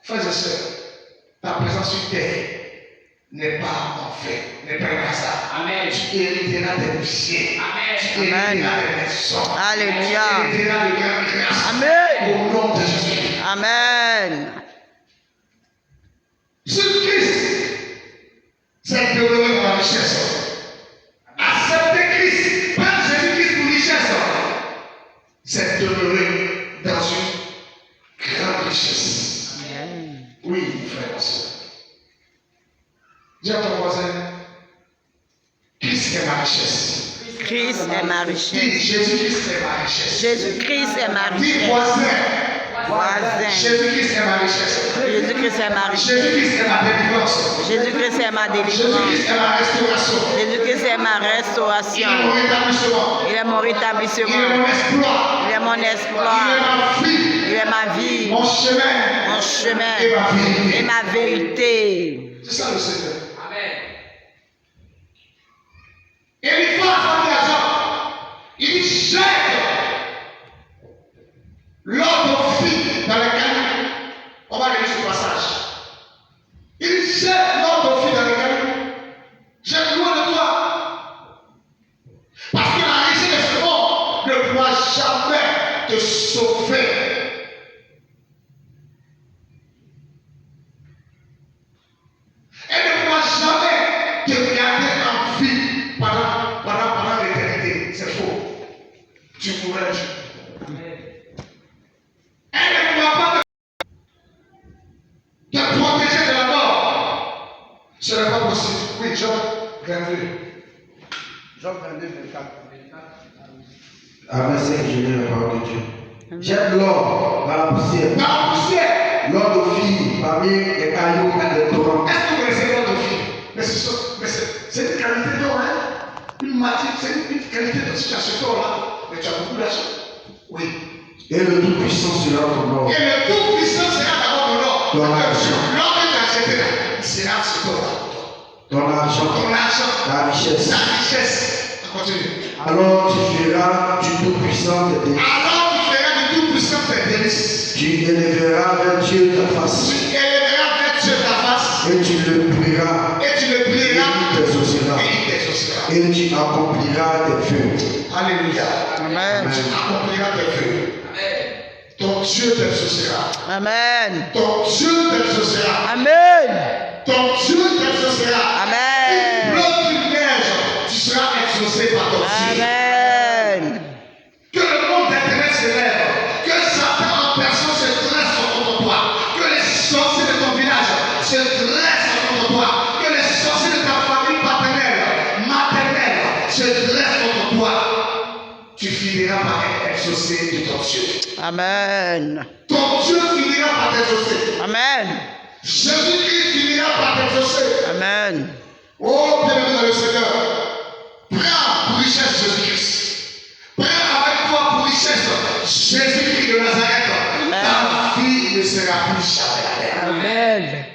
Frères et sœurs, ta présence sur terre n'est pas en fait, n'est pas un hasard. Amen. Tu hériteras des poussières. Amen. Tu hériteras des maisons. Alléluia. Tu hériteras de grandes grâces. Amen. Au nom de Jésus. Amen. Jésus-Christ, c'est demeuré dans la richesse. Accepter Christ, prendre Jésus-Christ pour richesse, c'est demeurer dans une grande richesse. Amen. Oui, frère et soeur. Dis à ton voisin, Christ est ma richesse. Christ est ma Dis, richesse. Jésus-Christ est ma richesse. Jésus-Christ est ma Dis, richesse. voisin, Jésus-Christ est ma richesse. Jésus-Christ est ma richesse. Jésus-Christ est ma délivrance. Jésus-christ est ma Jésus-Christ délivrance. est ma restauration. Jésus-Christ est ma Il est restauration. mon rétablissement. Il est mon Il est rétablissement. mon exploit. Il est mon Il est espoir. ma vie. Il est ma vie, Mon chemin. mon chemin Et ma vérité. et ma vérité. C'est ça le Seigneur. Amen. Et il faut attendre l'argent. Il dit jette l'ordre fille dans les cailloux. On va lire ce passage. Il dit jette l'ordre fille dans les cailloux. Jette loin de toi. Parce que la richesse de ce monde ne pourra jamais te sauver. Elle ne pourra jamais te garder en vie pendant l'éternité. C'est faux. Tu mourras un jour. Elle ne pourra pas te protéger de la mort. Ce n'est pas possible. Oui, Jean 22. Jean 22, 24. Amen, c'est que je lis la parole de Dieu. Jette l'or dans la poussière. Dans la poussière. L'or de fille parmi les cailloux et les torrents. Est-ce que vous connaissez l'ordre de vie? Mais c'est une qualité d'or, hein? Une matière, c'est une qualité d'or. Si tu as ce corps-là, mais tu as beaucoup d'argent. Oui. Et le Tout-Puissant sera ton or. Et le Tout-Puissant sera d'abord ton or. Ton argent. L'or que tu as acheté là, il sera ce corps-là. Ton argent, Ton argent, ta richesse. ta richesse. Continue. Alors tu feras du Tout-Puissant tes délices. Alors tu feras du Tout-Puissant tes délices. Tu élèveras vers Dieu ta face. Tu élèveras vers Dieu ta face. Et tu le prieras. Et tu le Et prieras. il t'exaucera. Et il t'exaucera. Et tu accompliras tes vœux. Alléluia. Amen. Tu accompliras tes vœux. Ton Dieu t'exaucera. Amen. Ton Dieu t'exaucera. Amen. Ton Dieu t'exaucera. Amen. Une bloc d'une neige, tu seras exaucé par ton Dieu. Amen. Que le monde d'éternel se lève. Que Satan en personne se dresse contre toi. Que les sorciers de ton village se dressent contre toi. Que les sorciers de ta famille paternelle, maternelle se dressent contre toi. Tu finiras par être exaucé de ton Dieu. Amen. Ton Dieu finira par t'exaucer. Amen. Jésus-Christ finira par t'exaucer. Amen. Oh, bien-aimé dans le Seigneur, prends pour richesse Jésus-Christ. Prends avec toi pour richesse Jésus-Christ de Nazareth. Ta vie ne sera plus jamais la même. Amen.